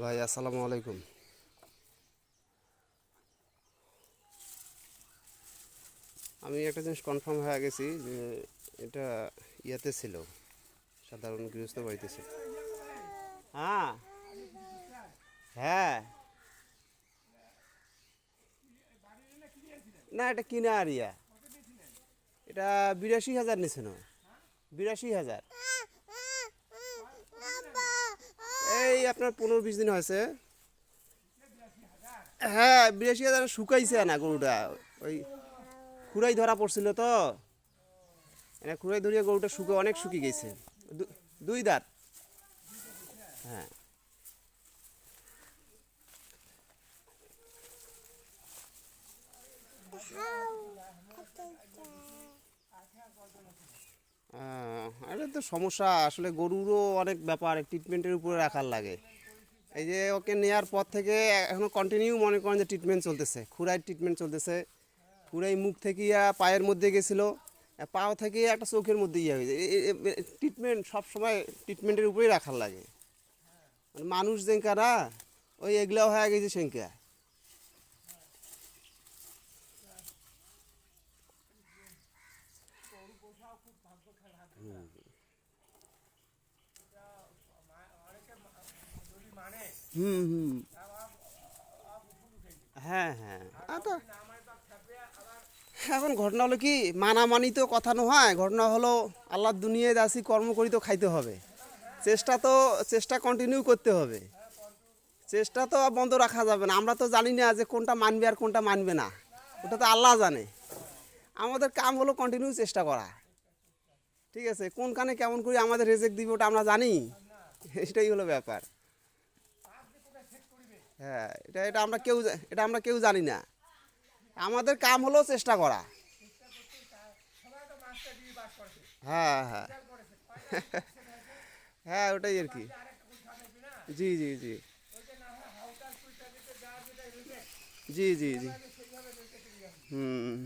ভাই আসসালামু আলাইকুম। আমি একটা জিনিস কনফার্ম হয়ে গেছি যে এটা ইয়াতে ছিল, সাধারণ গৃহস্থ বাড়িতে ছিল। হ্যাঁ, হ্যাঁ, না এটা কিনা আর ইয়া, এটা 82,000 নিছে না, 82,000। এই আপনার 15-20 দিন হয়েছে। হ্যাঁ, 82,000 শুকাইছে না গরুটা। ওই খুরাই ধরা পড়ছিল তো, এটা খুরাই ধরিয়ে গরুটা অনেক শুকিয়ে গেছে। দুই দাঁত। হ্যাঁ, এটা তো সমস্যা আসলে, গরুরও অনেক ব্যাপার, ট্রিটমেন্টের উপরে রাখার লাগে। এই যে ওকে নেওয়ার পর থেকে এখনো কন্টিনিউ মনে করেন যে ট্রিটমেন্ট চলতেছে, খুরাই ট্রিটমেন্ট চলতেছে। খুরাই মুখ থেকে পায়ের মধ্যে গেছিলো, পাও থেকে একটা চোখের মধ্যে ইয়ে হয়েছে। ট্রিটমেন্ট সবসময় ট্রিটমেন্টের উপরেই রাখার লাগে। মানে মানুষ যেঙ্কা না, ওই এগুলাও হয়ে গেছে সেঙ্কা। হুম হুম। হ্যাঁ হ্যাঁ, তো এখন ঘটনা হলো কি, মানামানি তো কথা নয়, ঘটনা হলো আল্লাহর দুনিয়ায় আসি, কর্ম করি তো খাইতে হবে। চেষ্টা কন্টিনিউ করতে হবে। চেষ্টা তো বন্ধ রাখা যাবে না। আমরা তো জানি না যে কোনটা মানবে আর কোনটা মানবে না, ওটা তো আল্লাহ জানে। আমাদের কাম হলো কন্টিনিউ চেষ্টা করা। ঠিক আছে, কোনখানে কেমন করে আমাদের রেজেক্ট দিবে ওটা আমরা জানি। এটাই হলো ব্যাপার। হ্যাঁ, এটা এটা আমরা কেউ জানি না। আমাদের কাম হলো চেষ্টা করা। হ্যাঁ হ্যাঁ। হ্যাঁ, ওটাই আর কি। জি জি জি। জি জি জি। হুম।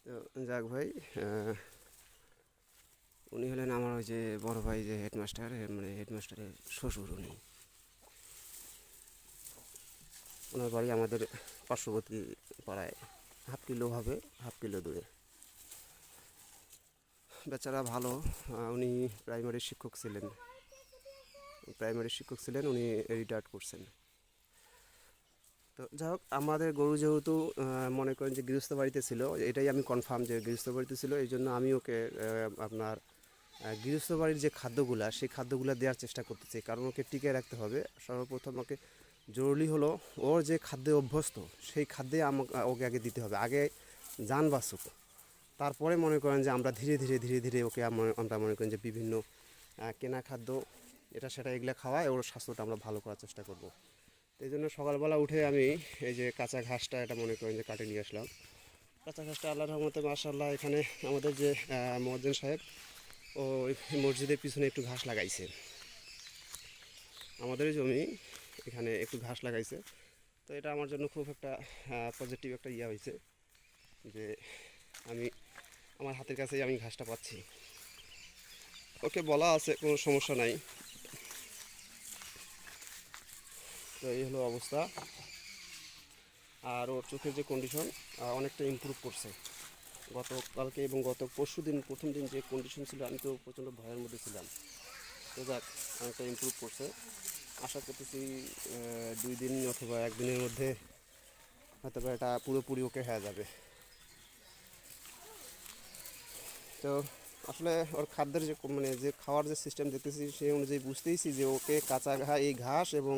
তো যাক ভাই, আহ, উনি হলেন আমার ওই যে বড় ভাই, যে হেডমাস্টার, মানে হেডমাস্টারের শ্বশুর উনি। ওনার বাড়ি আমাদের পার্শ্ববর্তী পাড়ায়, হাফ কিলো হবে, হাফ কিলো দূরে। বেচারা ভালো। উনি প্রাইমারি শিক্ষক ছিলেন, উনি রিটায়ার্ড করছেন। তো যাই হোক, আমাদের গরু যেহেতু মনে করেন যে গৃহস্থ বাড়িতে ছিল, এটাই আমি কনফার্ম যে গৃহস্থ বাড়িতে ছিল, এই জন্য আমি ওকে আপনার গৃহস্থ বাড়ির যে খাদ্যগুলা, সেই খাদ্যগুলো দেওয়ার চেষ্টা করতেছি, কারণ ওকে টিকে রাখতে হবে। সর্বপ্রথম ওকে জরুরি হলো, ওর যে খাদ্যে অভ্যস্ত সেই খাদ্যে ওকে আগে দিতে হবে, আগে যান বাঁচুক। তারপরে মনে করেন যে আমরা ধীরে ধীরে ধীরে ধীরে ওকে আমরা মনে করেন যে বিভিন্ন কেনা খাদ্য, এটা সেটা এগুলো খাওয়ায় ওর স্বাস্থ্যটা আমরা ভালো করার চেষ্টা করব। এই জন্য সকালবেলা উঠে আমি এই যে কাঁচা ঘাসটা, এটা মনে করেন যে কাটে নিয়ে আসলাম। কাঁচা ঘাসটা আল্লাহর রহমতে মাশাআল্লাহ, এখানে আমাদের যে মুয়াজ্জিন সাহেব, ও মসজিদের পিছনে একটু ঘাস লাগাইছে, আমাদেরই জমি, এখানে একটু ঘাস লাগাইছে। তো এটা আমার জন্য খুব একটা পজিটিভ একটা ইয়ে হয়েছে যে আমি আমার হাতের কাছেই আমি ঘাসটা পাচ্ছি। ওকে বলা আছে কোনো সমস্যা নাই। তো এই হলো অবস্থা। আর ওর চোখের যে কন্ডিশন অনেকটা ইমপ্রুভ করছে গতকালকে এবং গত পরশু দিন। প্রথম দিন যে কন্ডিশন ছিল, আমি তো প্রচণ্ড ভয়ের মধ্যে ছিলাম। তো যাক, অনেকটা ইমপ্রুভ করছে। আশা করতেছি 2 দিন অথবা 1 দিনের মধ্যে হয়তো বা এটা পুরোপুরি ওকে হয়ে যাবে। তো আসলে ওর খাদ্যের যে মানে যে খাওয়ার যে সিস্টেম দেখতেছি, সেই অনুযায়ী বুঝতেইছি যে ওকে কাঁচা এই ঘাস এবং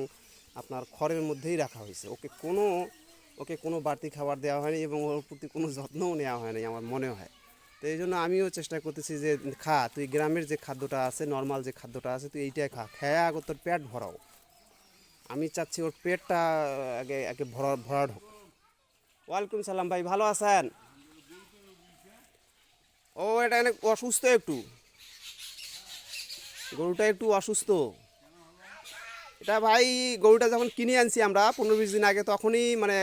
আপনার খড়ের মধ্যেই রাখা হয়েছে। ওকে কোনো বাড়তি খাবার দেওয়া হয়নি এবং ওর প্রতি কোনো যত্নও নেওয়া হয়নি আমার মনে হয়। তো এই জন্য আমিও চেষ্টা করতেছি যে খা, তুই গ্রামের যে খাদ্যটা আছে, নর্মাল যে খাদ্যটা আছে, তুই এইটাই খেয়ে আগে তোর পেট ভরাও। আমি চাচ্ছি ওর পেটটা আগে আগে ভরা ঢোক। ওয়ালাইকুম সালাম ভাই, ভালো আছেন? ও এটা অনেক অসুস্থ একটু, গরুটা একটু অসুস্থ। এটা ভাই, গরুটা যখন কিনে আনছি আমরা 15-20 দিন আগে, তখনই মানে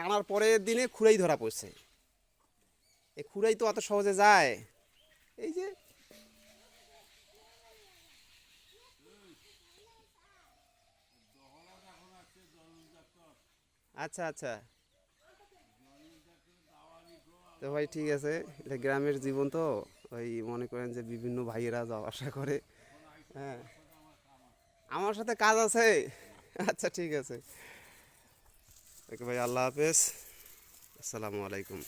আনার পরের দিনে খুরাই ধরা পড়ছে। এই খুরাই তো অত সহজে যায়। এই যে আচ্ছা আচ্ছা। তো ভাই ঠিক আছে, এটা গ্রামের জীবন তো, ওই মনে করেন যে বিভিন্ন ভাইয়েরা যাওয়া আসা করে। হ্যাঁ, আমার সাথে কাজ আছে। আচ্ছা ঠিক আছে। ওকে ভাই, আল্লাহ হাফেজ, আসসালামু আলাইকুম।